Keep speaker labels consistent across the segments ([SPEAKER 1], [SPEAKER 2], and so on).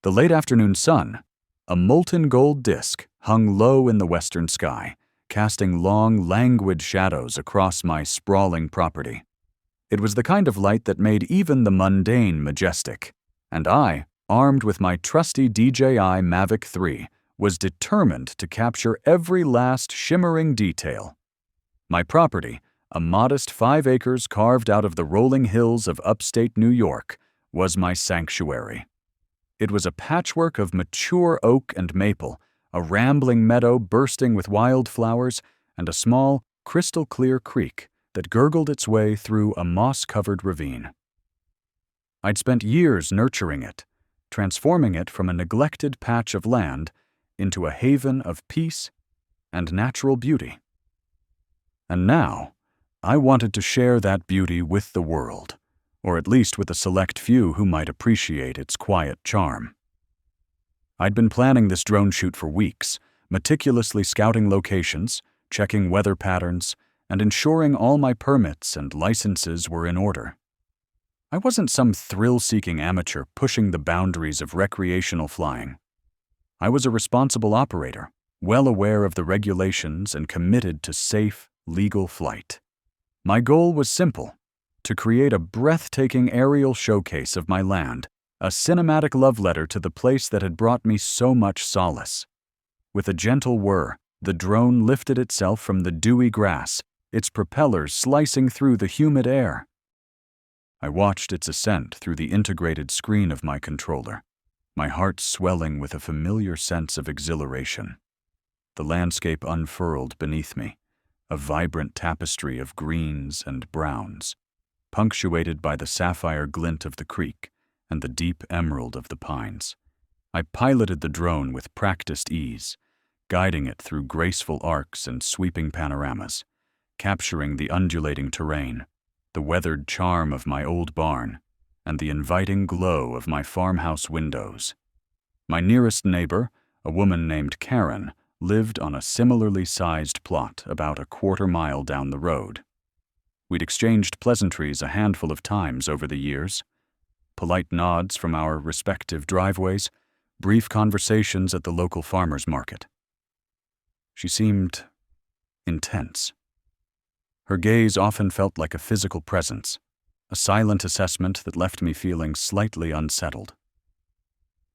[SPEAKER 1] The late afternoon sun, a molten gold disk, hung low in the western sky, casting long, languid shadows across my sprawling property. It was the kind of light that made even the mundane majestic, and I, armed with my trusty DJI Mavic 3, was determined to capture every last shimmering detail. My property, a modest 5 acres carved out of the rolling hills of upstate New York, was my sanctuary. It was a patchwork of mature oak and maple, a rambling meadow bursting with wildflowers, and a small, crystal-clear creek that gurgled its way through a moss-covered ravine. I'd spent years nurturing it, transforming it from a neglected patch of land into a haven of peace and natural beauty. And now, I wanted to share that beauty with the world, or at least with a select few who might appreciate its quiet charm. I'd been planning this drone shoot for weeks, meticulously scouting locations, checking weather patterns, and ensuring all my permits and licenses were in order. I wasn't some thrill-seeking amateur pushing the boundaries of recreational flying. I was a responsible operator, well aware of the regulations and committed to safe, legal flight. My goal was simple: to create a breathtaking aerial showcase of my land, a cinematic love letter to the place that had brought me so much solace. With a gentle whir, the drone lifted itself from the dewy grass, its propellers slicing through the humid air. I watched its ascent through the integrated screen of my controller, my heart swelling with a familiar sense of exhilaration. The landscape unfurled beneath me, a vibrant tapestry of greens and browns, punctuated by the sapphire glint of the creek and the deep emerald of the pines. I piloted the drone with practiced ease, guiding it through graceful arcs and sweeping panoramas, capturing the undulating terrain, the weathered charm of my old barn, and the inviting glow of my farmhouse windows. My nearest neighbor, a woman named Karen, lived on a similarly sized plot about a quarter-mile down the road. We'd exchanged pleasantries a handful of times over the years, polite nods from our respective driveways, brief conversations at the local farmer's market. She seemed intense. Her gaze often felt like a physical presence, a silent assessment that left me feeling slightly unsettled.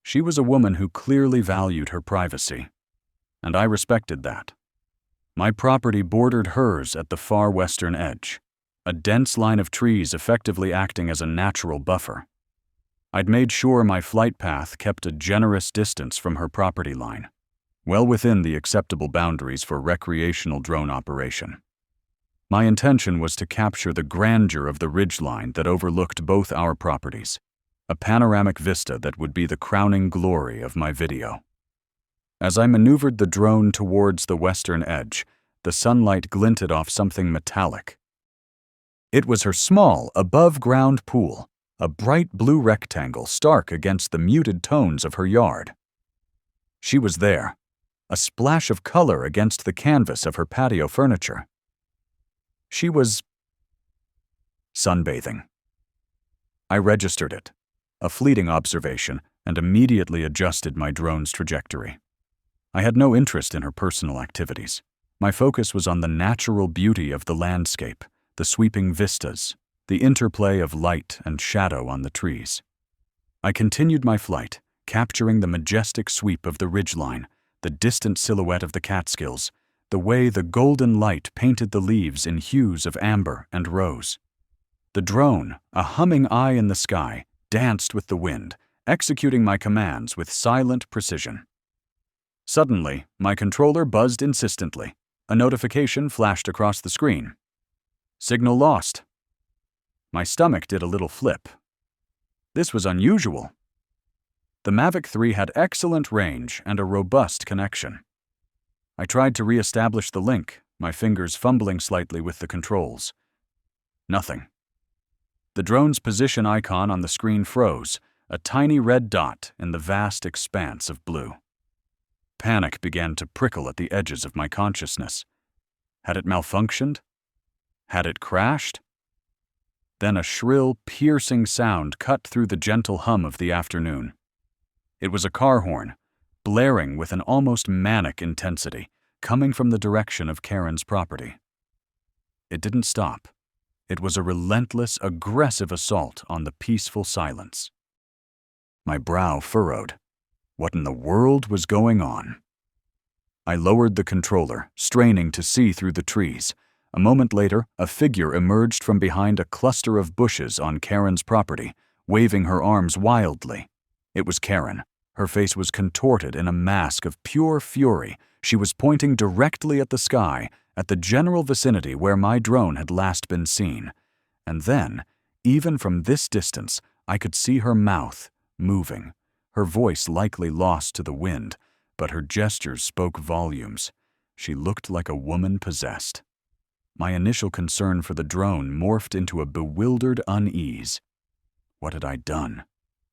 [SPEAKER 1] She was a woman who clearly valued her privacy, and I respected that. My property bordered hers at the far western edge, a dense line of trees effectively acting as a natural buffer. I'd made sure my flight path kept a generous distance from her property line, well within the acceptable boundaries for recreational drone operation. My intention was to capture the grandeur of the ridgeline that overlooked both our properties, a panoramic vista that would be the crowning glory of my video. As I maneuvered the drone towards the western edge, the sunlight glinted off something metallic. It was her small, above-ground pool, a bright blue rectangle stark against the muted tones of her yard. She was there, a splash of color against the canvas of her patio furniture. She was sunbathing. I registered it, a fleeting observation, and immediately adjusted my drone's trajectory. I had no interest in her personal activities. My focus was on the natural beauty of the landscape, the sweeping vistas, the interplay of light and shadow on the trees. I continued my flight, capturing the majestic sweep of the ridgeline, the distant silhouette of the Catskills, the way the golden light painted the leaves in hues of amber and rose. The drone, a humming eye in the sky, danced with the wind, executing my commands with silent precision. Suddenly, my controller buzzed insistently. A notification flashed across the screen. Signal lost. My stomach did a little flip. This was unusual. The Mavic 3 had excellent range and a robust connection. I tried to re-establish the link, my fingers fumbling slightly with the controls. Nothing. The drone's position icon on the screen froze, a tiny red dot in the vast expanse of blue. Panic began to prickle at the edges of my consciousness. Had it malfunctioned? Had it crashed? Then a shrill, piercing sound cut through the gentle hum of the afternoon. It was a car horn, blaring with an almost manic intensity, coming from the direction of Karen's property. It didn't stop. It was a relentless, aggressive assault on the peaceful silence. My brow furrowed. What in the world was going on? I lowered the controller, straining to see through the trees. A moment later, a figure emerged from behind a cluster of bushes on Karen's property, waving her arms wildly. It was Karen. Her face was contorted in a mask of pure fury. She was pointing directly at the sky, at the general vicinity where my drone had last been seen. And then, even from this distance, I could see her mouth moving, her voice likely lost to the wind, but her gestures spoke volumes. She looked like a woman possessed. My initial concern for the drone morphed into a bewildered unease. What had I done?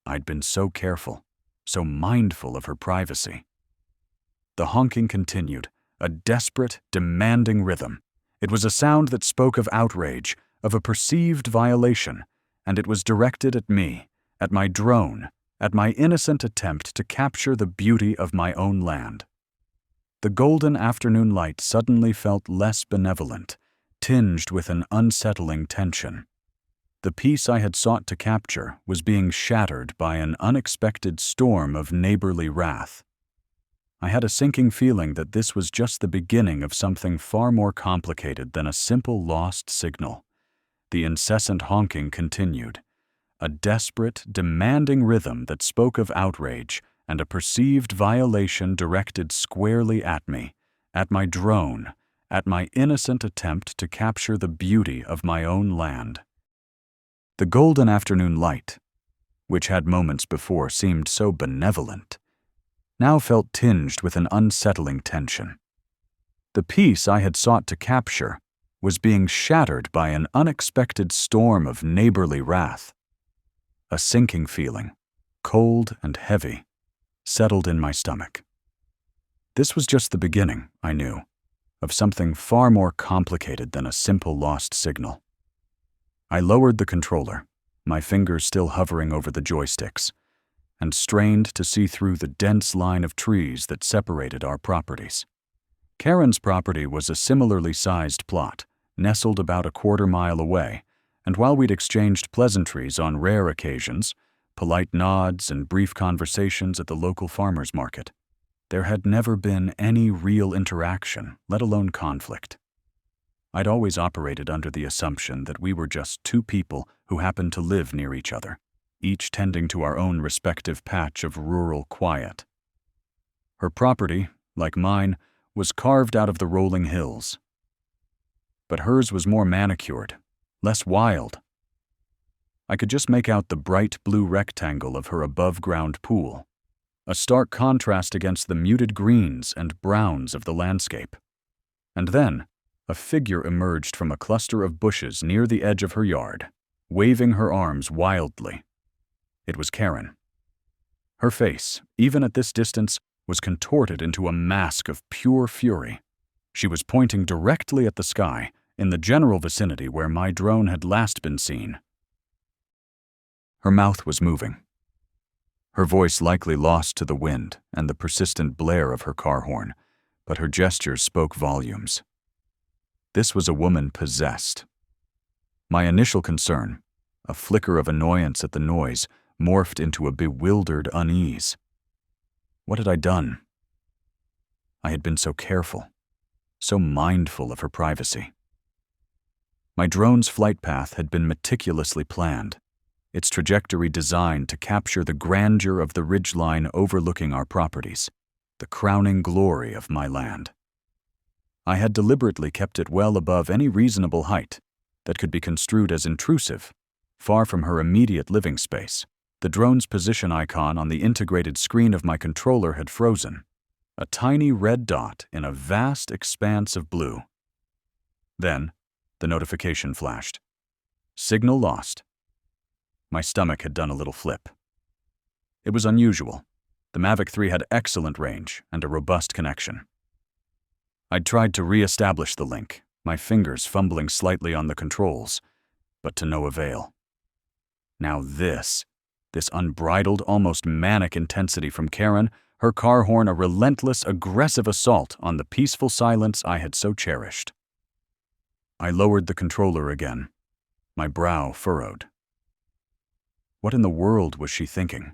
[SPEAKER 1] I'd been so careful, so mindful of her privacy. The honking continued, a desperate, demanding rhythm. It was a sound that spoke of outrage, of a perceived violation, and it was directed at me, at my drone, at my innocent attempt to capture the beauty of my own land. The golden afternoon light suddenly felt less benevolent, tinged with an unsettling tension. The peace I had sought to capture was being shattered by an unexpected storm of neighborly wrath. I had a sinking feeling that this was just the beginning of something far more complicated than a simple lost signal. The incessant honking continued, a desperate, demanding rhythm that spoke of outrage and a perceived violation directed squarely at me, at my drone, at my innocent attempt to capture the beauty of my own land. The golden afternoon light, which had moments before seemed so benevolent, now felt tinged with an unsettling tension. The peace I had sought to capture was being shattered by an unexpected storm of neighborly wrath. A sinking feeling, cold and heavy, settled in my stomach. This was just the beginning, I knew, of something far more complicated than a simple lost signal. I lowered the controller, my fingers still hovering over the joysticks, and strained to see through the dense line of trees that separated our properties. Karen's property was a similarly sized plot, nestled about a quarter-mile away, and while we'd exchanged pleasantries on rare occasions, polite nods and brief conversations at the local farmer's market, there had never been any real interaction, let alone conflict. I'd always operated under the assumption that we were just two people who happened to live near each other, each tending to our own respective patch of rural quiet. Her property, like mine, was carved out of the rolling hills. But hers was more manicured, less wild. I could just make out the bright blue rectangle of her above-ground pool, a stark contrast against the muted greens and browns of the landscape. And then, a figure emerged from a cluster of bushes near the edge of her yard, waving her arms wildly. It was Karen. Her face, even at this distance, was contorted into a mask of pure fury. She was pointing directly at the sky, in the general vicinity where my drone had last been seen. Her mouth was moving. Her voice likely lost to the wind and the persistent blare of her car horn, but her gestures spoke volumes. This was a woman possessed. My initial concern, a flicker of annoyance at the noise, morphed into a bewildered unease. What had I done? I had been so careful, so mindful of her privacy. My drone's flight path had been meticulously planned, its trajectory designed to capture the grandeur of the ridgeline overlooking our properties, the crowning glory of my land. I had deliberately kept it well above any reasonable height that could be construed as intrusive, far from her immediate living space. The drone's position icon on the integrated screen of my controller had frozen, a tiny red dot in a vast expanse of blue. Then, the notification flashed. Signal lost. My stomach had done a little flip. It was unusual. The Mavic 3 had excellent range and a robust connection. I'd tried to re-establish the link, my fingers fumbling slightly on the controls, but to no avail. Now this This unbridled, almost manic intensity from Karen, her car horn a relentless, aggressive assault on the peaceful silence I had so cherished. I lowered the controller again, my brow furrowed. What in the world was she thinking?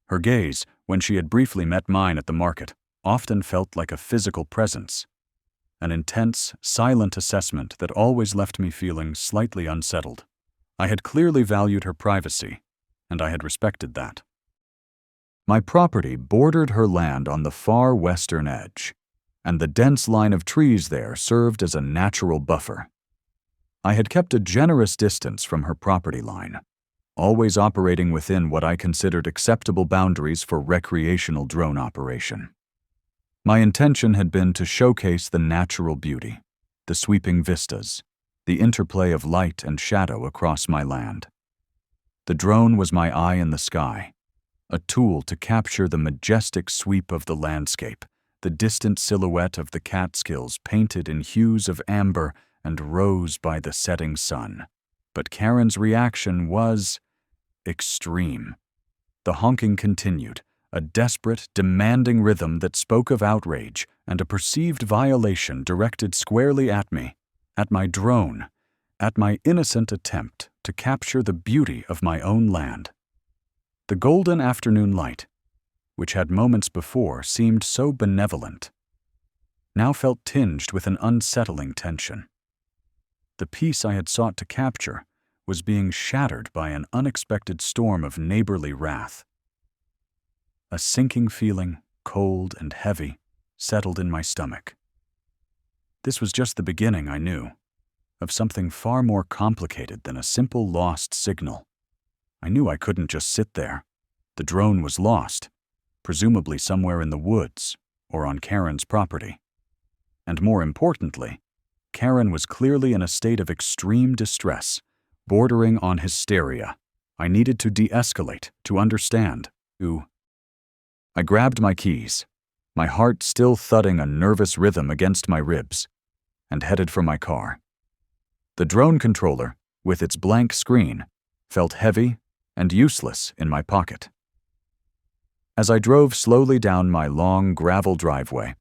[SPEAKER 1] Her gaze, when she had briefly met mine at the market, often felt like a physical presence, an intense, silent assessment that always left me feeling slightly unsettled. I had clearly valued her privacy, and I had respected that. My property bordered her land on the far western edge, and the dense line of trees there served as a natural buffer. I had kept a generous distance from her property line, always operating within what I considered acceptable boundaries for recreational drone operation. My intention had been to showcase the natural beauty, the sweeping vistas, the interplay of light and shadow across my land. The drone was my eye in the sky, a tool to capture the majestic sweep of the landscape, the distant silhouette of the Catskills painted in hues of amber and rose by the setting sun. But Karen's reaction was extreme. The honking continued, a desperate, demanding rhythm that spoke of outrage and a perceived violation directed squarely at me, at my drone, at my innocent attempt to capture the beauty of my own land. The golden afternoon light, which had moments before seemed so benevolent, now felt tinged with an unsettling tension. The peace I had sought to capture was being shattered by an unexpected storm of neighborly wrath. A sinking feeling, cold and heavy, settled in my stomach. This was just the beginning, I knew, of something far more complicated than a simple lost signal. I knew I couldn't just sit there. The drone was lost, presumably somewhere in the woods or on Karen's property. And more importantly, Karen was clearly in a state of extreme distress, bordering on hysteria. I needed to de-escalate, to understand, I grabbed my keys, my heart still thudding a nervous rhythm against my ribs, and headed for my car. The drone controller, with its blank screen, felt heavy and useless in my pocket. As I drove slowly down my long gravel driveway,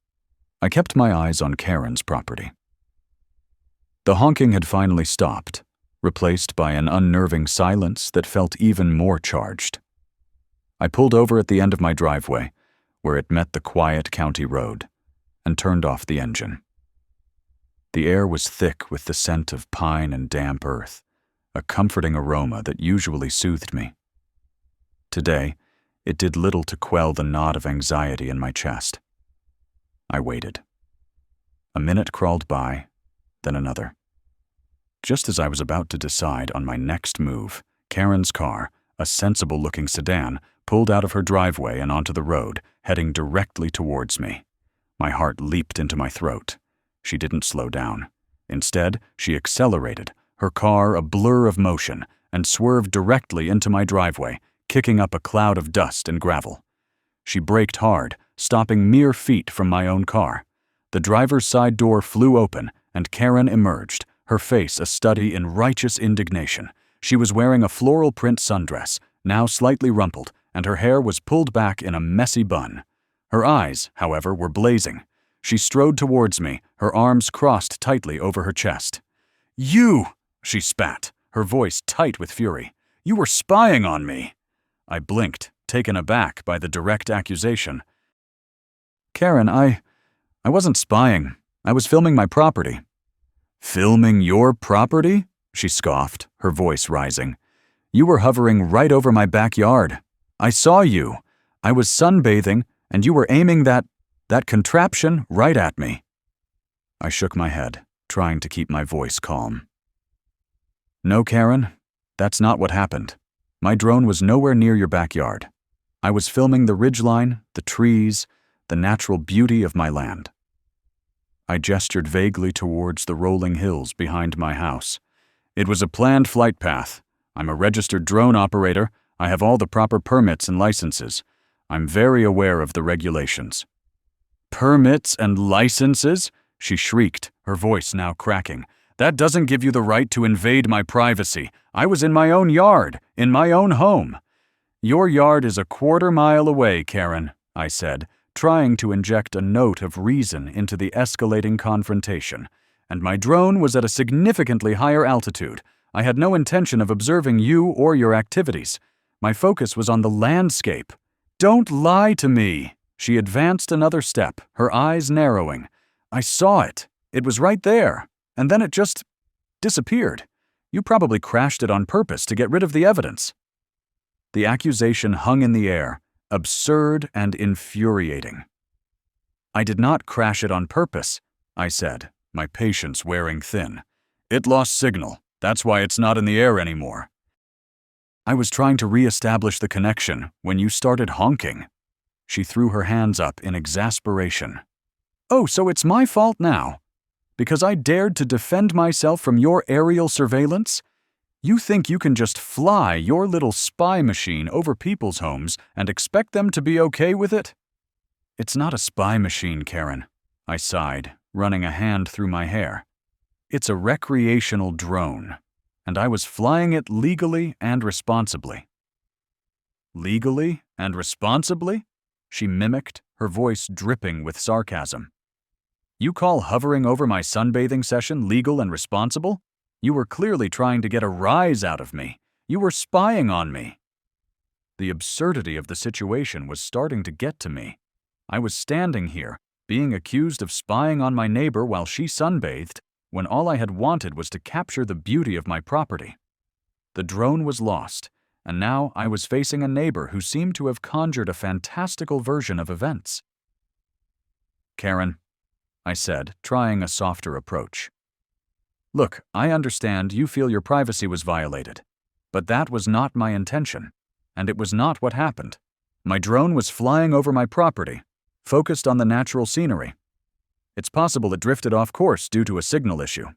[SPEAKER 1] I kept my eyes on Karen's property. The honking had finally stopped, replaced by an unnerving silence that felt even more charged. I pulled over at the end of my driveway, where it met the quiet county road, and turned off the engine. The air was thick with the scent of pine and damp earth, a comforting aroma that usually soothed me. Today, it did little to quell the knot of anxiety in my chest. I waited. A minute crawled by, then another. Just as I was about to decide on my next move, Karen's car, a sensible-looking sedan, pulled out of her driveway and onto the road, heading directly towards me. My heart leaped into my throat. She didn't slow down. Instead, she accelerated, her car a blur of motion, and swerved directly into my driveway, kicking up a cloud of dust and gravel. She braked hard, stopping mere feet from my own car. The driver's side door flew open, and Karen emerged, her face a study in righteous indignation. She was wearing a floral print sundress, now slightly rumpled, and her hair was pulled back in a messy bun. Her eyes, however, were blazing. She strode towards me, her arms crossed tightly over her chest. "You!" she spat, her voice tight with fury. "You were spying on me!" I blinked, taken aback by the direct accusation. "Karen, I wasn't spying. I was filming my property." "Filming your property?" she scoffed, her voice rising. "You were hovering right over my backyard. I saw you. I was sunbathing, and you were aiming that contraption right at me." I shook my head, trying to keep my voice calm. "No, Karen, that's not what happened. My drone was nowhere near your backyard. I was filming the ridgeline, the trees, the natural beauty of my land." I gestured vaguely towards the rolling hills behind my house. "It was a planned flight path. I'm a registered drone operator. I have all the proper permits and licenses. I'm very aware of the regulations." "Permits and licenses?" she shrieked, her voice now cracking. "That doesn't give you the right to invade my privacy. I was in my own yard, in my own home. "Your yard is a quarter-mile away, Karen," I said, trying to inject a note of reason into the escalating confrontation. "And my drone was at a significantly higher altitude. I had no intention of observing you or your activities. My focus was on the landscape." "Don't lie to me!" She advanced another step, her eyes narrowing. "I saw it. It was right there. And then it just disappeared. You probably crashed it on purpose to get rid of the evidence." The accusation hung in the air, absurd and infuriating. "I did not crash it on purpose," I said, my patience wearing thin. "It lost signal. That's why it's not in the air anymore." "I was trying to re-establish the connection when you started honking." She threw her hands up in exasperation. "Oh, so it's my fault now? Because I dared to defend myself from your aerial surveillance? You think you can just fly your little spy machine over people's homes and expect them to be okay with it?" "It's not a spy machine, Karen," I sighed, running a hand through my hair. "It's a recreational drone, and I was flying it legally and responsibly." "Legally and responsibly?" she mimicked, her voice dripping with sarcasm. "You call hovering over my sunbathing session legal and responsible? You were clearly trying to get a rise out of me. You were spying on me." The absurdity of the situation was starting to get to me. I was standing here, being accused of spying on my neighbor while she sunbathed, when all I had wanted was to capture the beauty of my property. The drone was lost, and now I was facing a neighbor who seemed to have conjured a fantastical version of events. "Karen," I said, trying a softer approach. "Look, I understand you feel your privacy was violated, but that was not my intention, and it was not what happened. My drone was flying over my property, focused on the natural scenery. It's possible it drifted off course due to a signal issue."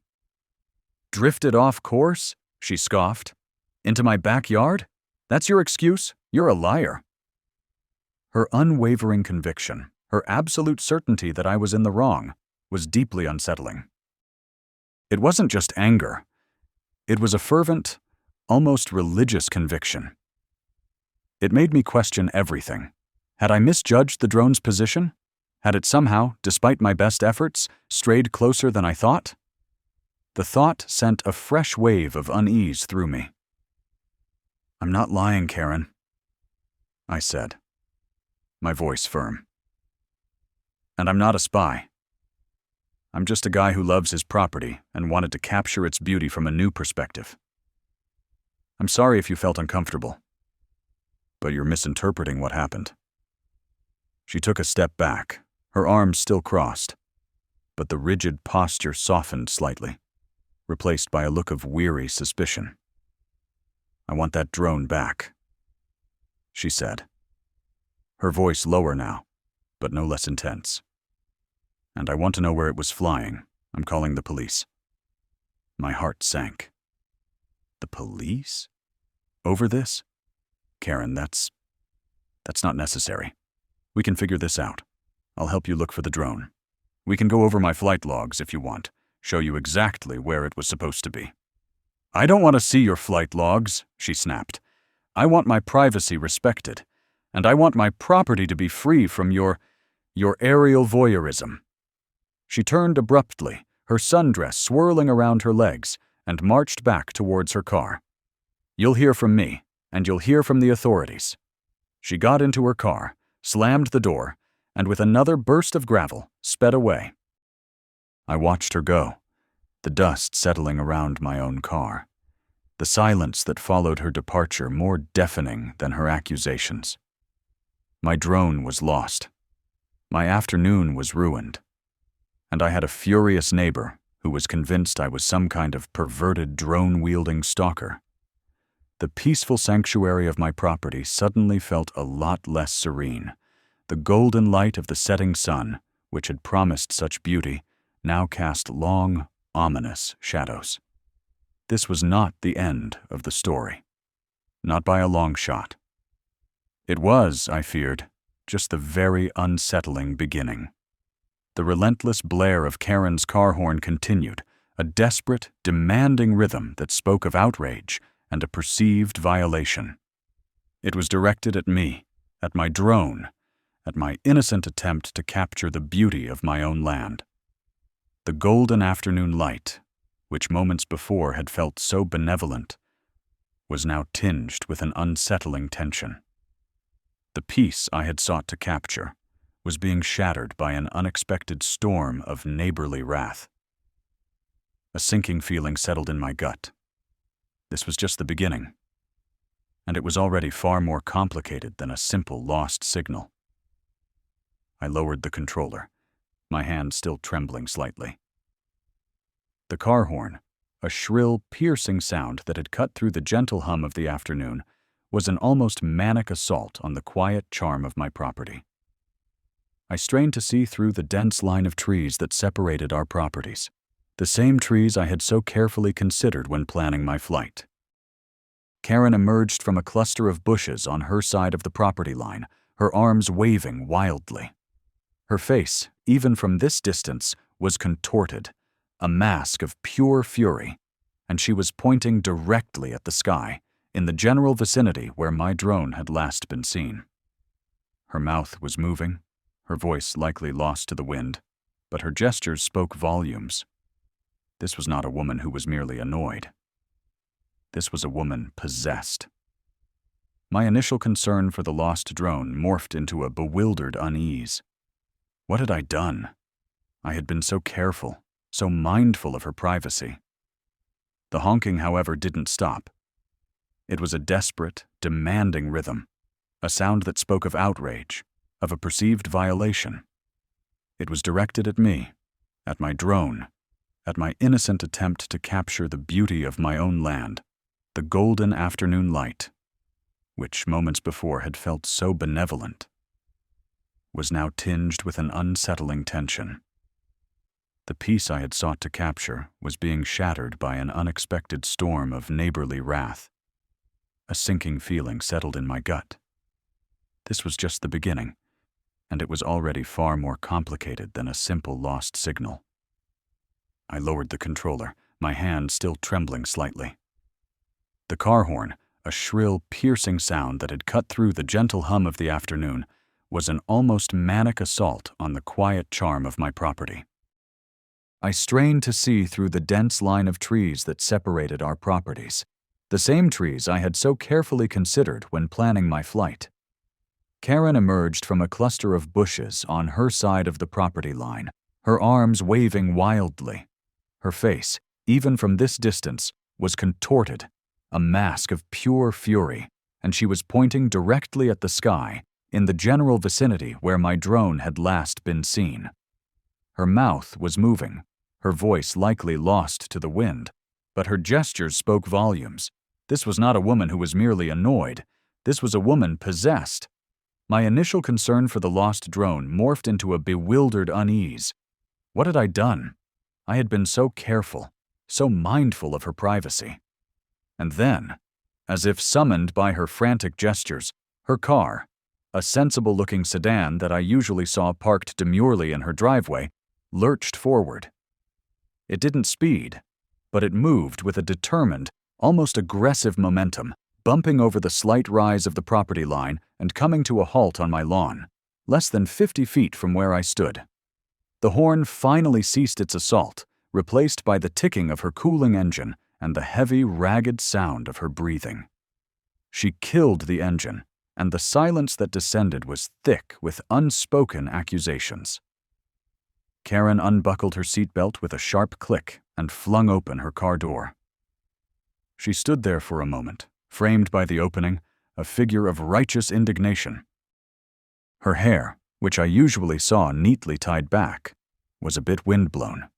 [SPEAKER 1] "Drifted off course?" she scoffed. "Into my backyard? That's your excuse? You're a liar." Her unwavering conviction, her absolute certainty that I was in the wrong, was deeply unsettling. It wasn't just anger. It was a fervent, almost religious conviction. It made me question everything. Had I misjudged the drone's position? Had it somehow, despite my best efforts, strayed closer than I thought? The thought sent a fresh wave of unease through me. "I'm not lying, Karen," I said, my voice firm. "And I'm not a spy. I'm just a guy who loves his property and wanted to capture its beauty from a new perspective. I'm sorry if you felt uncomfortable, but you're misinterpreting what happened." She took a step back, her arms still crossed, but the rigid posture softened slightly, replaced by a look of weary suspicion. "I want that drone back," she said, her voice lower now, but no less intense. "And I want to know where it was flying. I'm calling the police." My heart sank. The police? Over this? Karen, that's not necessary. We can figure this out. I'll help you look for the drone. We can go over my flight logs if you want, show you exactly where it was supposed to be. "I don't want to see your flight logs," she snapped. "I want my privacy respected, and I want my property to be free from your aerial voyeurism." She turned abruptly, her sundress swirling around her legs, and marched back towards her car. "You'll hear from me, and you'll hear from the authorities." She got into her car, slammed the door, and with another burst of gravel, sped away. I watched her go, the dust settling around my own car, the silence that followed her departure more deafening than her accusations. My drone was lost. My afternoon was ruined. And I had a furious neighbor who was convinced I was some kind of perverted drone-wielding stalker. The peaceful sanctuary of my property suddenly felt a lot less serene. The golden light of the setting sun, which had promised such beauty, now cast long, ominous shadows. This was not the end of the story. Not by a long shot. It was, I feared, just the very unsettling beginning. The relentless blare of Karen's car horn continued, a desperate, demanding rhythm that spoke of outrage and a perceived violation. It was directed at me, at my drone, at my innocent attempt to capture the beauty of my own land. The golden afternoon light, which moments before had felt so benevolent, was now tinged with an unsettling tension. The peace I had sought to capture was being shattered by an unexpected storm of neighborly wrath. A sinking feeling settled in my gut. This was just the beginning, and it was already far more complicated than a simple lost signal. I lowered the controller, my hand still trembling slightly. The car horn, a shrill, piercing sound that had cut through the gentle hum of the afternoon, was an almost manic assault on the quiet charm of my property. I strained to see through the dense line of trees that separated our properties, the same trees I had so carefully considered when planning my flight. Karen emerged from a cluster of bushes on her side of the property line, her arms waving wildly. Her face, even from this distance, was contorted, a mask of pure fury, and she was pointing directly at the sky, in the general vicinity where my drone had last been seen. Her mouth was moving, her voice likely lost to the wind, but her gestures spoke volumes. This was not a woman who was merely annoyed. This was a woman possessed. My initial concern for the lost drone morphed into a bewildered unease. What had I done? I had been so careful, so mindful of her privacy. The honking, however, didn't stop. It was a desperate, demanding rhythm, a sound that spoke of outrage, of a perceived violation. It was directed at me, at my drone, at my innocent attempt to capture the beauty of my own land, the golden afternoon light, which moments before had felt so benevolent, was now tinged with an unsettling tension. The peace I had sought to capture was being shattered by an unexpected storm of neighborly wrath. A sinking feeling settled in my gut. This was just the beginning, and it was already far more complicated than a simple lost signal. I lowered the controller, my hand still trembling slightly. The car horn, a shrill, piercing sound that had cut through the gentle hum of the afternoon, was an almost manic assault on the quiet charm of my property. I strained to see through the dense line of trees that separated our properties, the same trees I had so carefully considered when planning my flight. Karen emerged from a cluster of bushes on her side of the property line, her arms waving wildly. Her face, even from this distance, was contorted, a mask of pure fury, and she was pointing directly at the sky, in the general vicinity where my drone had last been seen. Her mouth was moving, her voice likely lost to the wind, but her gestures spoke volumes. This was not a woman who was merely annoyed. This was a woman possessed. My initial concern for the lost drone morphed into a bewildered unease. What had I done? I had been so careful, so mindful of her privacy. And then, as if summoned by her frantic gestures, her car, a sensible-looking sedan that I usually saw parked demurely in her driveway, lurched forward. It didn't speed, but it moved with a determined, almost aggressive momentum, bumping over the slight rise of the property line and coming to a halt on my lawn, less than 50 feet from where I stood. The horn finally ceased its assault, replaced by the ticking of her cooling engine and the heavy, ragged sound of her breathing. She killed the engine, and the silence that descended was thick with unspoken accusations. Karen unbuckled her seatbelt with a sharp click and flung open her car door. She stood there for a moment, framed by the opening, a figure of righteous indignation. Her hair, which I usually saw neatly tied back, was a bit windblown,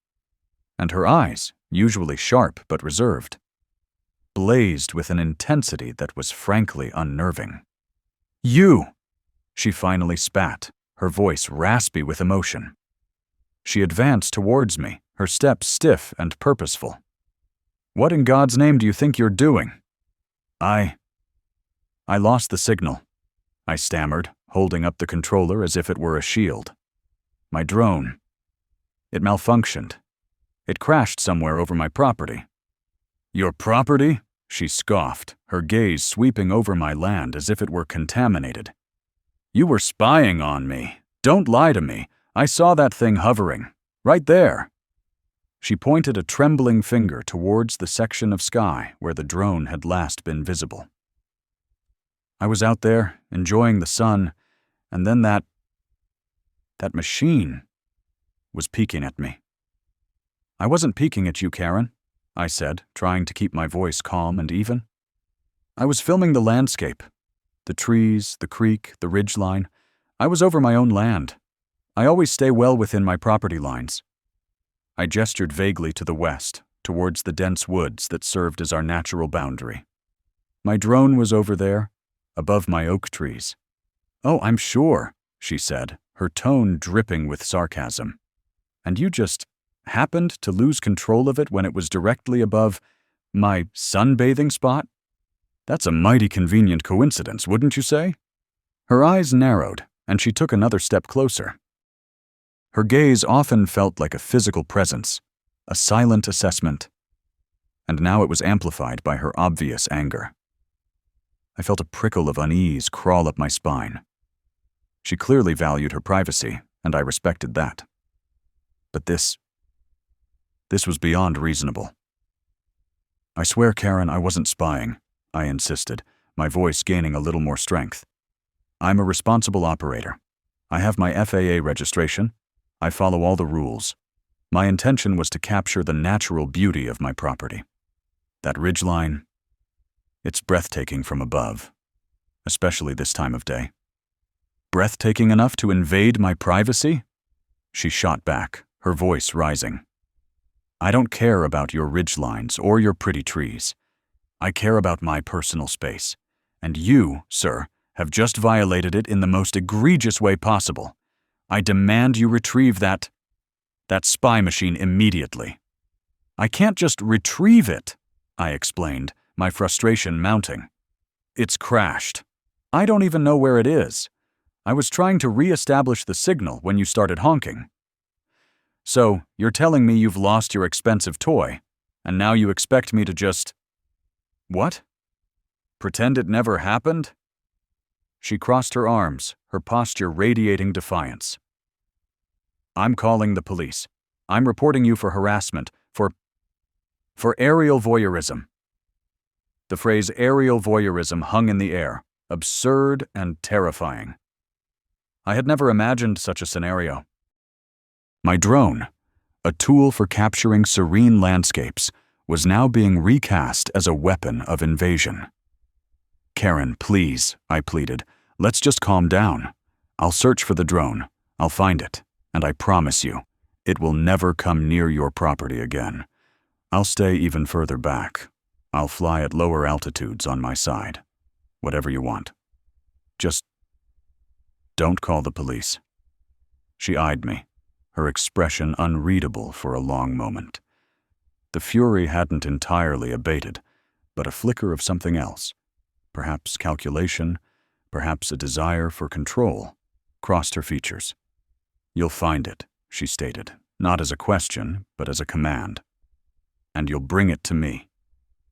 [SPEAKER 1] and her eyes, usually sharp but reserved, blazed with an intensity that was frankly unnerving. "You!" she finally spat, her voice raspy with emotion. She advanced towards me, her steps stiff and purposeful. "What in God's name do you think you're doing?" I lost the signal," I stammered, holding up the controller as if it were a shield. "My drone. It malfunctioned. It crashed somewhere over my property." "Your property?" she scoffed, her gaze sweeping over my land as if it were contaminated. "You were spying on me. Don't lie to me. I saw that thing hovering. Right there." She pointed a trembling finger towards the section of sky where the drone had last been visible. I was out there, enjoying the sun, and then that machine was peeking at me. "I wasn't peeking at you, Karen," I said, trying to keep my voice calm and even. "I was filming the landscape. The trees, the creek, the ridgeline. I was over my own land. I always stay well within my property lines." I gestured vaguely to the west, towards the dense woods that served as our natural boundary. My drone was over there, above my oak trees. "Oh, I'm sure," she said, her tone dripping with sarcasm. "And you just happened to lose control of it when it was directly above my sunbathing spot? That's a mighty convenient coincidence, wouldn't you say?" Her eyes narrowed, and she took another step closer. Her gaze often felt like a physical presence, a silent assessment, and now it was amplified by her obvious anger. I felt a prickle of unease crawl up my spine. She clearly valued her privacy, and I respected that. But this was beyond reasonable. "I swear, Karen, I wasn't spying," I insisted, my voice gaining a little more strength. "I'm a responsible operator. I have my FAA registration. I follow all the rules. My intention was to capture the natural beauty of my property. That ridgeline, it's breathtaking from above, especially this time of day." "Breathtaking enough to invade my privacy?" She shot back, her voice rising. "I don't care about your ridgelines or your pretty trees. I care about my personal space. And you, sir, have just violated it in the most egregious way possible. I demand you retrieve that spy machine immediately." "I can't just retrieve it," I explained, my frustration mounting. "It's crashed. I don't even know where it is. I was trying to re-establish the signal when you started honking." "So, you're telling me you've lost your expensive toy, and now you expect me to just... what? Pretend it never happened?" She crossed her arms, her posture radiating defiance. "I'm calling the police. I'm reporting you for harassment, for aerial voyeurism." The phrase aerial voyeurism hung in the air, absurd and terrifying. I had never imagined such a scenario. My drone, a tool for capturing serene landscapes, was now being recast as a weapon of invasion. "Karen, please," I pleaded, "let's just calm down. I'll search for the drone. I'll find it, and I promise you, it will never come near your property again. I'll stay even further back. I'll fly at lower altitudes on my side. Whatever you want. Just don't call the police." She eyed me, her expression unreadable for a long moment. The fury hadn't entirely abated, but a flicker of something else, perhaps calculation, perhaps a desire for control, crossed her features. "You'll find it," she stated, not as a question, but as a command. "And you'll bring it to me.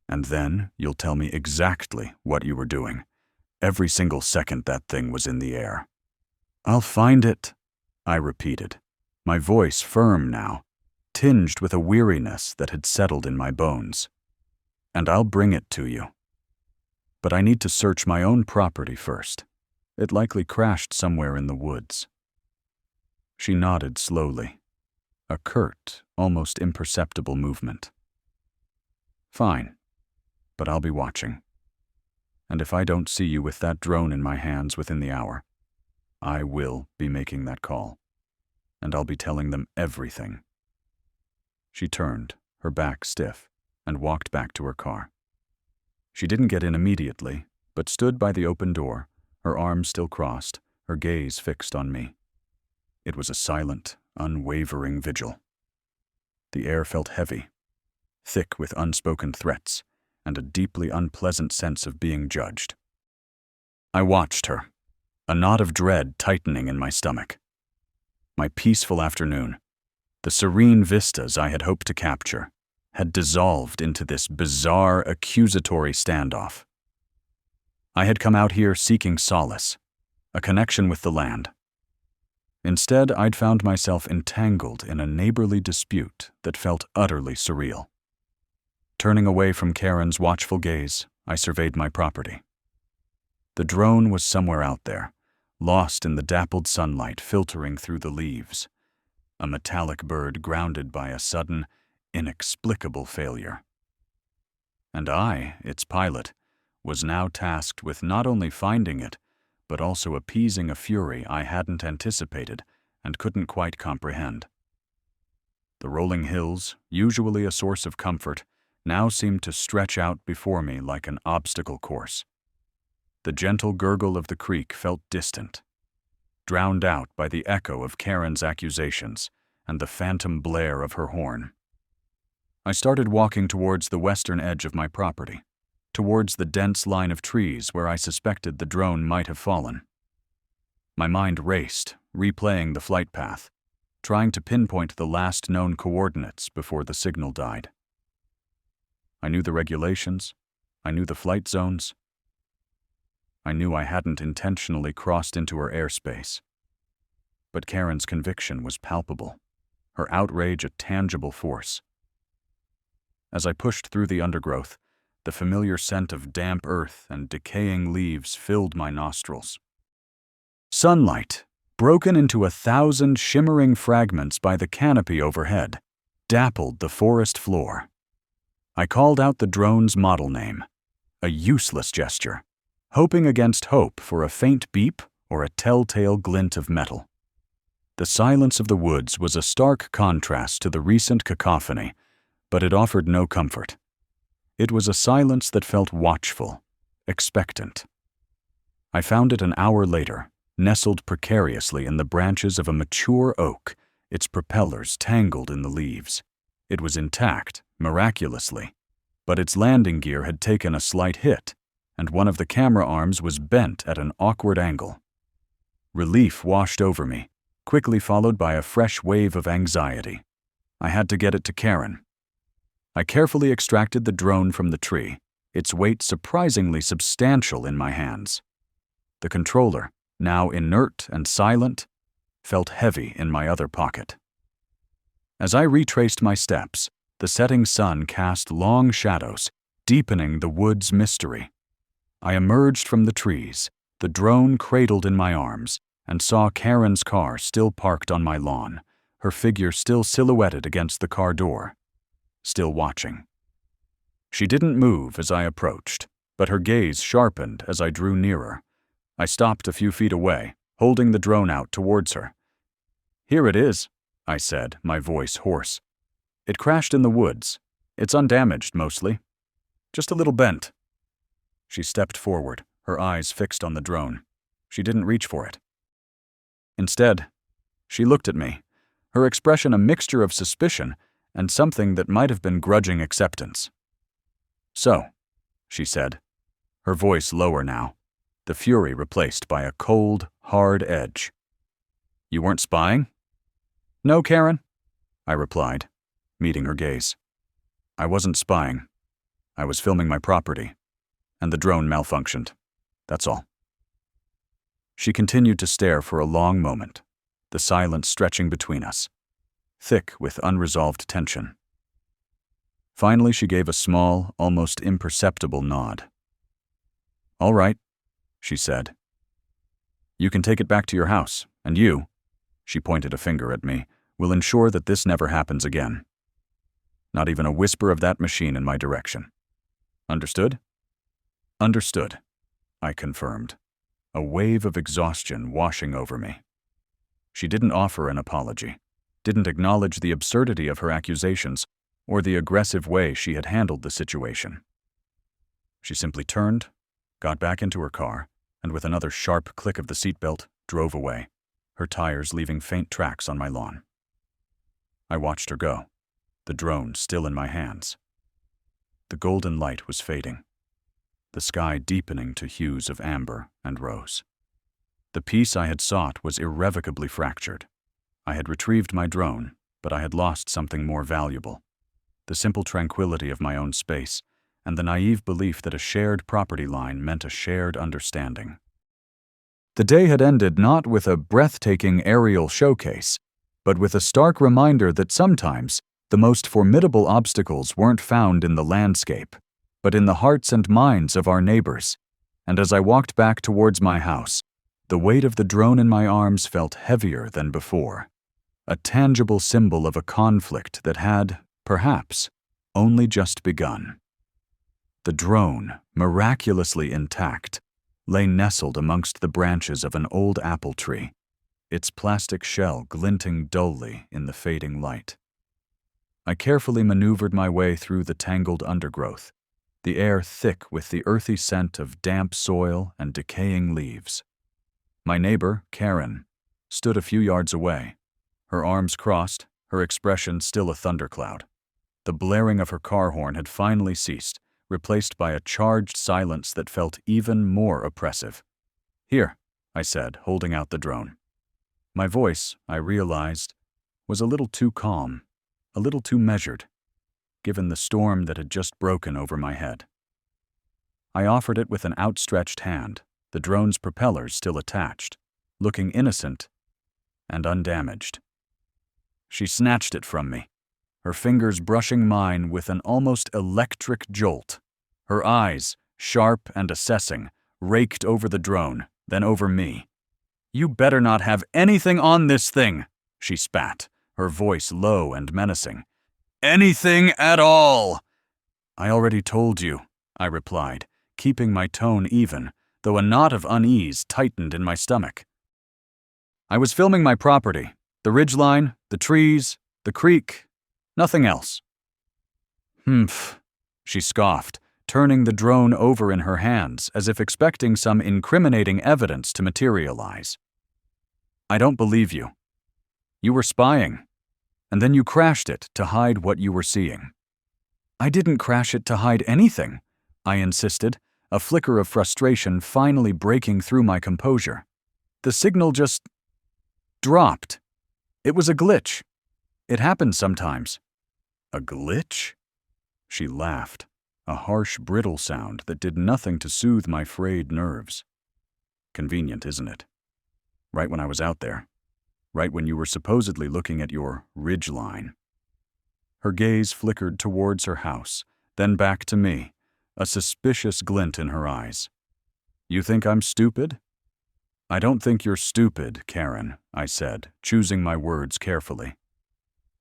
[SPEAKER 1] And then you'll tell me exactly what you were doing, every single second that thing was in the air." "I'll find it," I repeated, my voice firm now, tinged with a weariness that had settled in my bones. "And I'll bring it to you. But I need to search my own property first. It likely crashed somewhere in the woods." She nodded slowly, a curt, almost imperceptible movement. "Fine, but I'll be watching. And if I don't see you with that drone in my hands within the hour, I will be making that call, and I'll be telling them everything." She turned, her back stiff, and walked back to her car. She didn't get in immediately, but stood by the open door, her arms still crossed, her gaze fixed on me. It was a silent, unwavering vigil. The air felt heavy, thick with unspoken threats, and a deeply unpleasant sense of being judged. I watched her, a knot of dread tightening in my stomach. My peaceful afternoon, the serene vistas I had hoped to capture, had dissolved into this bizarre accusatory standoff. I had come out here seeking solace, a connection with the land. Instead, I'd found myself entangled in a neighborly dispute that felt utterly surreal. Turning away from Karen's watchful gaze, I surveyed my property. The drone was somewhere out there, lost in the dappled sunlight filtering through the leaves, a metallic bird grounded by a sudden, inexplicable failure. And I, its pilot, was now tasked with not only finding it, but also appeasing a fury I hadn't anticipated and couldn't quite comprehend. The rolling hills, usually a source of comfort, now seemed to stretch out before me like an obstacle course. The gentle gurgle of the creek felt distant, drowned out by the echo of Karen's accusations and the phantom blare of her horn. I started walking towards the western edge of my property, towards the dense line of trees where I suspected the drone might have fallen. My mind raced, replaying the flight path, trying to pinpoint the last known coordinates before the signal died. I knew the regulations, I knew the flight zones. I knew I hadn't intentionally crossed into her airspace. But Karen's conviction was palpable, her outrage a tangible force. As I pushed through the undergrowth, the familiar scent of damp earth and decaying leaves filled my nostrils. Sunlight, broken into 1,000 shimmering fragments by the canopy overhead, dappled the forest floor. I called out the drone's model name, a useless gesture, hoping against hope for a faint beep or a telltale glint of metal. The silence of the woods was a stark contrast to the recent cacophony, but it offered no comfort. It was a silence that felt watchful, expectant. I found it an hour later, nestled precariously in the branches of a mature oak, its propellers tangled in the leaves. It was intact, miraculously, but its landing gear had taken a slight hit, and one of the camera arms was bent at an awkward angle. Relief washed over me, quickly followed by a fresh wave of anxiety. I had to get it to Karen. I carefully extracted the drone from the tree, its weight surprisingly substantial in my hands. The controller, now inert and silent, felt heavy in my other pocket. As I retraced my steps, the setting sun cast long shadows, deepening the wood's mystery. I emerged from the trees, the drone cradled in my arms, and saw Karen's car still parked on my lawn, her figure still silhouetted against the car door, still watching. She didn't move as I approached, but her gaze sharpened as I drew nearer. I stopped a few feet away, holding the drone out towards her. "Here it is," I said, my voice hoarse. "It crashed in the woods. It's undamaged, mostly. Just a little bent." She stepped forward, her eyes fixed on the drone. She didn't reach for it. Instead, she looked at me, her expression a mixture of suspicion and something that might have been grudging acceptance. "So," she said, her voice lower now, the fury replaced by a cold, hard edge. "You weren't spying?" "No, Karen," I replied, meeting her gaze. "I wasn't spying. I was filming my property, and the drone malfunctioned. That's all." She continued to stare for a long moment, the silence stretching between us, thick with unresolved tension. Finally, she gave a small, almost imperceptible nod. "All right," she said. "You can take it back to your house, and you," she pointed a finger at me, "will ensure that this never happens again. Not even a whisper of that machine in my direction. Understood?" "Understood," I confirmed, a wave of exhaustion washing over me. She didn't offer an apology, didn't acknowledge the absurdity of her accusations or the aggressive way she had handled the situation. She simply turned, got back into her car, and with another sharp click of the seatbelt, drove away, her tires leaving faint tracks on my lawn. I watched her go, the drone still in my hands. The golden light was fading, the sky deepening to hues of amber and rose. The peace I had sought was irrevocably fractured. I had retrieved my drone, but I had lost something more valuable, the simple tranquility of my own space and the naive belief that a shared property line meant a shared understanding. The day had ended not with a breathtaking aerial showcase, but with a stark reminder that sometimes the most formidable obstacles weren't found in the landscape, but in the hearts and minds of our neighbors. And as I walked back towards my house, the weight of the drone in my arms felt heavier than before, a tangible symbol of a conflict that had, perhaps, only just begun. The drone, miraculously intact, lay nestled amongst the branches of an old apple tree, its plastic shell glinting dully in the fading light. I carefully maneuvered my way through the tangled undergrowth, the air thick with the earthy scent of damp soil and decaying leaves. My neighbor, Karen, stood a few yards away, her arms crossed, her expression still a thundercloud. The blaring of her car horn had finally ceased, replaced by a charged silence that felt even more oppressive. "Here," I said, holding out the drone. My voice, I realized, was a little too calm, a little too measured, given the storm that had just broken over my head. I offered it with an outstretched hand, the drone's propellers still attached, looking innocent and undamaged. She snatched it from me, her fingers brushing mine with an almost electric jolt. Her eyes, sharp and assessing, raked over the drone, then over me. "You better not have anything on this thing," she spat, her voice low and menacing. "Anything at all!" "I already told you," I replied, keeping my tone even, though a knot of unease tightened in my stomach. I was filming my property, the ridgeline, the trees, the creek, nothing else. "Humph," she scoffed, turning the drone over in her hands as if expecting some incriminating evidence to materialize. "I don't believe you. You were spying, and then you crashed it to hide what you were seeing." "I didn't crash it to hide anything," I insisted, a flicker of frustration finally breaking through my composure. "The signal just dropped. It was a glitch. It happens sometimes." "A glitch?" She laughed, a harsh, brittle sound that did nothing to soothe my frayed nerves. "Convenient, isn't it? Right when I was out there. Right when you were supposedly looking at your ridgeline." Her gaze flickered towards her house, then back to me, a suspicious glint in her eyes. "You think I'm stupid?" "I don't think you're stupid, Karen," I said, choosing my words carefully.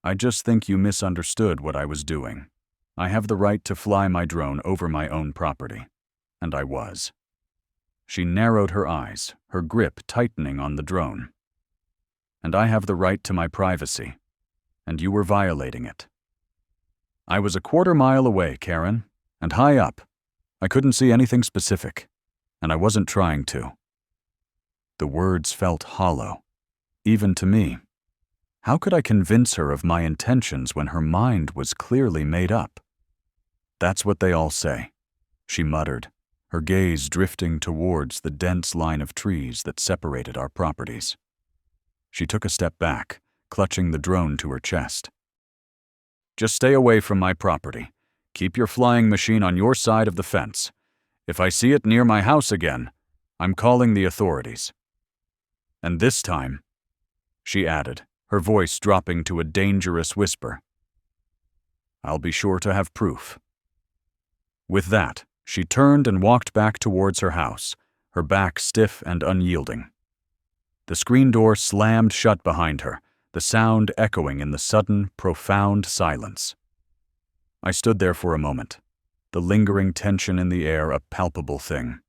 [SPEAKER 1] "I just think you misunderstood what I was doing. I have the right to fly my drone over my own property." And I was. She narrowed her eyes, her grip tightening on the drone. "And I have the right to my privacy, and you were violating it." "I was a quarter-mile away, Karen, and high up. I couldn't see anything specific, and I wasn't trying to." The words felt hollow, even to me. How could I convince her of my intentions when her mind was clearly made up? "That's what they all say," she muttered, her gaze drifting towards the dense line of trees that separated our properties. She took a step back, clutching the drone to her chest. "Just stay away from my property. Keep your flying machine on your side of the fence. If I see it near my house again, I'm calling the authorities. And this time," she added, her voice dropping to a dangerous whisper, "I'll be sure to have proof." With that, she turned and walked back towards her house, her back stiff and unyielding. The screen door slammed shut behind her, the sound echoing in the sudden, profound silence. I stood there for a moment, the lingering tension in the air a palpable thing.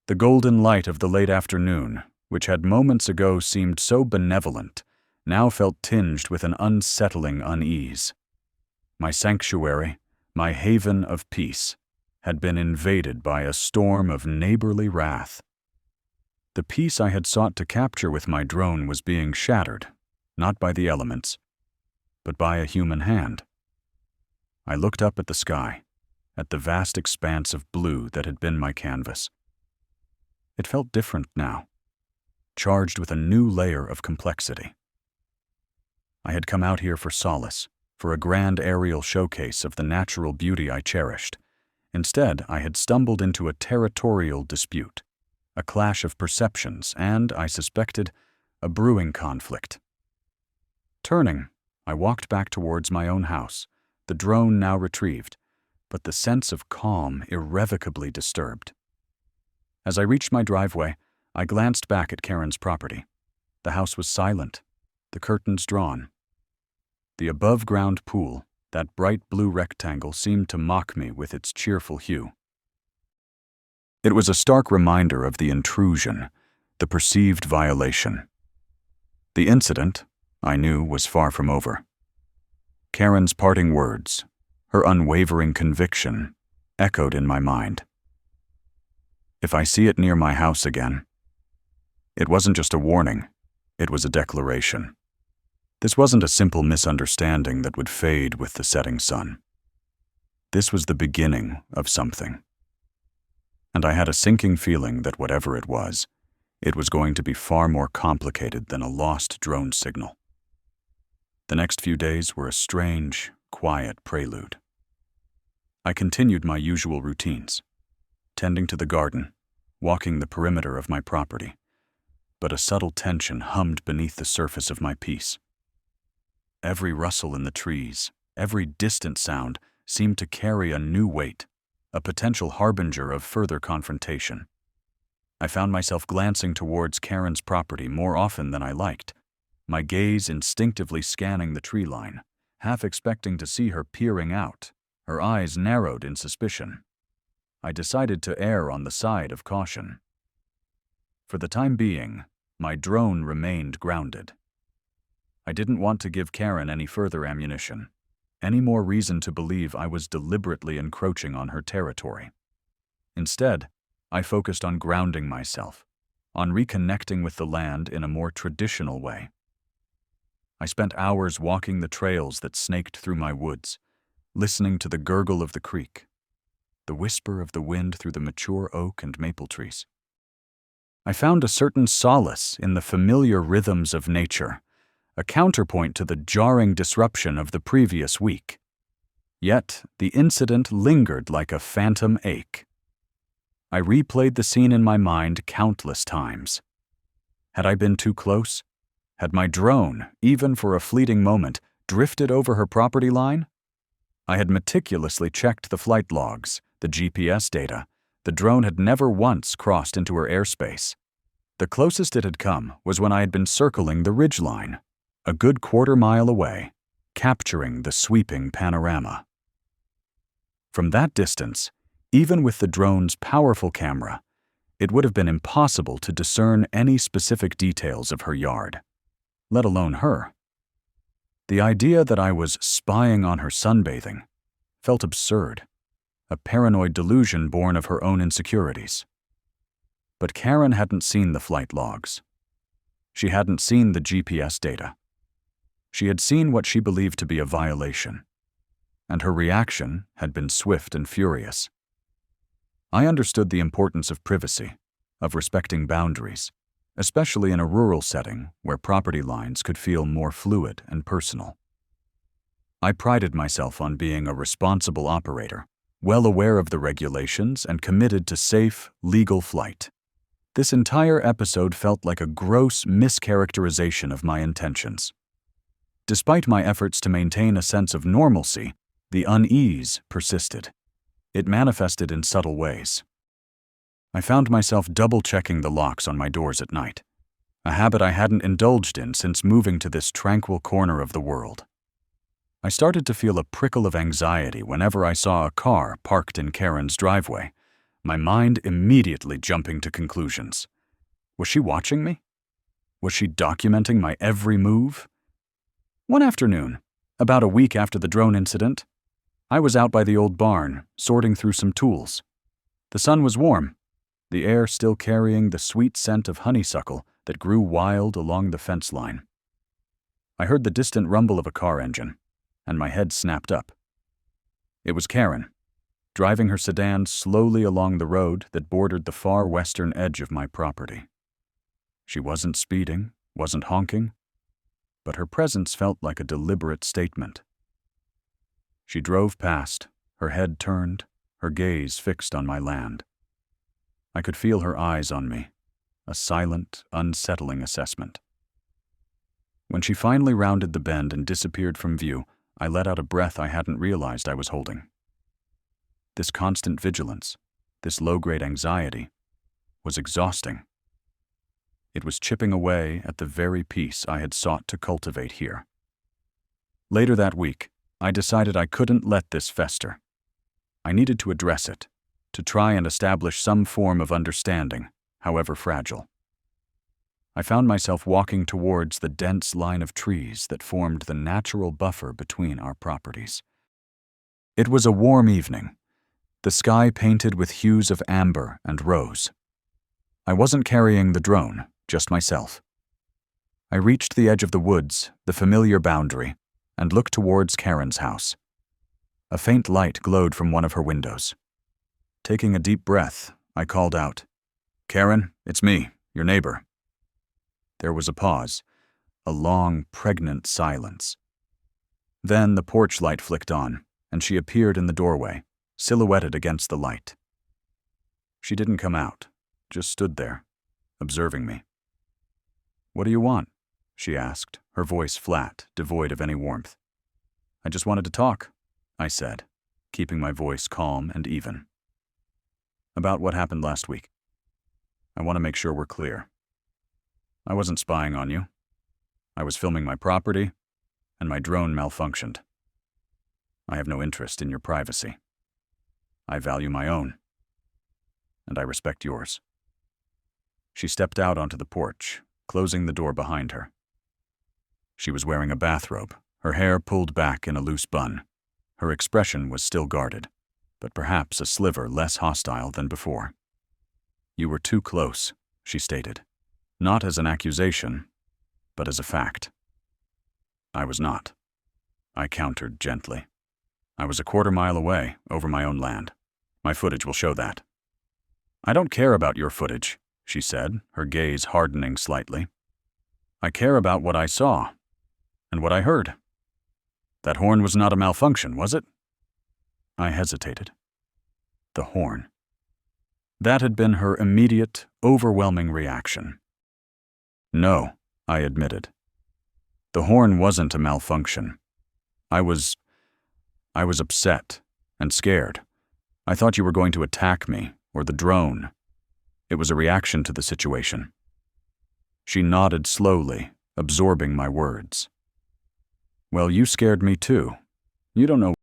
[SPEAKER 1] The golden light of the late afternoon, which had moments ago seemed so benevolent, now felt tinged with an unsettling unease. My sanctuary, my haven of peace, had been invaded by a storm of neighborly wrath. The peace I had sought to capture with my drone was being shattered, not by the elements, but by a human hand. I looked up at the sky, at the vast expanse of blue that had been my canvas. It felt different now, charged with a new layer of complexity. I had come out here for solace, for a grand aerial showcase of the natural beauty I cherished, Instead, I had stumbled into a territorial dispute, a clash of perceptions, and, I suspected, a brewing conflict. Turning, I walked back towards my own house, the drone now retrieved, but the sense of calm irrevocably disturbed. As I reached my driveway, I glanced back at Karen's property. The house was silent, the curtains drawn. The above-ground pool, that bright blue rectangle, seemed to mock me with its cheerful hue. It was a stark reminder of the intrusion, the perceived violation. The incident, I knew, was far from over. Karen's parting words, her unwavering conviction, echoed in my mind. If I see it near my house again, it wasn't just a warning, it was a declaration. This wasn't a simple misunderstanding that would fade with the setting sun. This was the beginning of something. And I had a sinking feeling that whatever it was going to be far more complicated than a lost drone signal. The next few days were a strange, quiet prelude. I continued my usual routines, tending to the garden, walking the perimeter of my property, but a subtle tension hummed beneath the surface of my peace. Every rustle in the trees, every distant sound seemed to carry a new weight, a potential harbinger of further confrontation. I found myself glancing towards Karen's property more often than I liked, my gaze instinctively scanning the tree line, half expecting to see her peering out, her eyes narrowed in suspicion. I decided to err on the side of caution. For the time being, my drone remained grounded. I didn't want to give Karen any further ammunition, any more reason to believe I was deliberately encroaching on her territory. Instead, I focused on grounding myself, on reconnecting with the land in a more traditional way. I spent hours walking the trails that snaked through my woods, listening to the gurgle of the creek, the whisper of the wind through the mature oak and maple trees. I found a certain solace in the familiar rhythms of nature, a counterpoint to the jarring disruption of the previous week. Yet, the incident lingered like a phantom ache. I replayed the scene in my mind countless times. Had I been too close? Had my drone, even for a fleeting moment, drifted over her property line? I had meticulously checked the flight logs, the GPS data. The drone had never once crossed into her airspace. The closest it had come was when I had been circling the ridgeline, a good quarter-mile away, capturing the sweeping panorama. From that distance, even with the drone's powerful camera, it would have been impossible to discern any specific details of her yard, let alone her. The idea that I was spying on her sunbathing felt absurd, a paranoid delusion born of her own insecurities. But Karen hadn't seen the flight logs. She hadn't seen the GPS data. She had seen what she believed to be a violation, and her reaction had been swift and furious. I understood the importance of privacy, of respecting boundaries, especially in a rural setting where property lines could feel more fluid and personal. I prided myself on being a responsible operator, well aware of the regulations and committed to safe, legal flight. This entire episode felt like a gross mischaracterization of my intentions. Despite my efforts to maintain a sense of normalcy, the unease persisted. It manifested in subtle ways. I found myself double-checking the locks on my doors at night, a habit I hadn't indulged in since moving to this tranquil corner of the world. I started to feel a prickle of anxiety whenever I saw a car parked in Karen's driveway, my mind immediately jumping to conclusions. Was she watching me? Was she documenting my every move? One afternoon, about a week after the drone incident, I was out by the old barn, sorting through some tools. The sun was warm, the air still carrying the sweet scent of honeysuckle that grew wild along the fence line. I heard the distant rumble of a car engine, and my head snapped up. It was Karen, driving her sedan slowly along the road that bordered the far western edge of my property. She wasn't speeding, wasn't honking, but her presence felt like a deliberate statement. She drove past, her head turned, her gaze fixed on my land. I could feel her eyes on me, a silent, unsettling assessment. When she finally rounded the bend and disappeared from view, I let out a breath I hadn't realized I was holding. This constant vigilance, this low-grade anxiety, was exhausting. It was chipping away at the very peace I had sought to cultivate here. Later that week, I decided I couldn't let this fester. I needed to address it, to try and establish some form of understanding, however fragile. I found myself walking towards the dense line of trees that formed the natural buffer between our properties. It was a warm evening, the sky painted with hues of amber and rose. I wasn't carrying the drone, just myself. I reached the edge of the woods, the familiar boundary, and looked towards Karen's house. A faint light glowed from one of her windows. Taking a deep breath, I called out, "Karen, it's me, your neighbor." There was a pause, a long, pregnant silence. Then the porch light flicked on, and she appeared in the doorway, silhouetted against the light. She didn't come out, just stood there, observing me. "What do you want?" she asked, her voice flat, devoid of any warmth. "I just wanted to talk," I said, keeping my voice calm and even. "About what happened last week. I want to make sure we're clear. I wasn't spying on you. I was filming my property, and my drone malfunctioned. I have no interest in your privacy. I value my own, and I respect yours." She stepped out onto the porch, closing the door behind her. She was wearing a bathrobe, her hair pulled back in a loose bun. Her expression was still guarded, but perhaps a sliver less hostile than before. "You were too close," she stated, not as an accusation, but as a fact. "I was not," I countered gently. "I was a quarter-mile away, over my own land. My footage will show that." "I don't care about your footage," she said, her gaze hardening slightly. "I care about what I saw, and what I heard. That horn was not a malfunction, was it?" I hesitated. The horn. That had been her immediate, overwhelming reaction. "No," I admitted. "The horn wasn't a malfunction. I was upset and scared. I thought you were going to attack me, or the drone. It was a reaction to the situation." She nodded slowly, absorbing my words. "Well, you scared me too. You don't know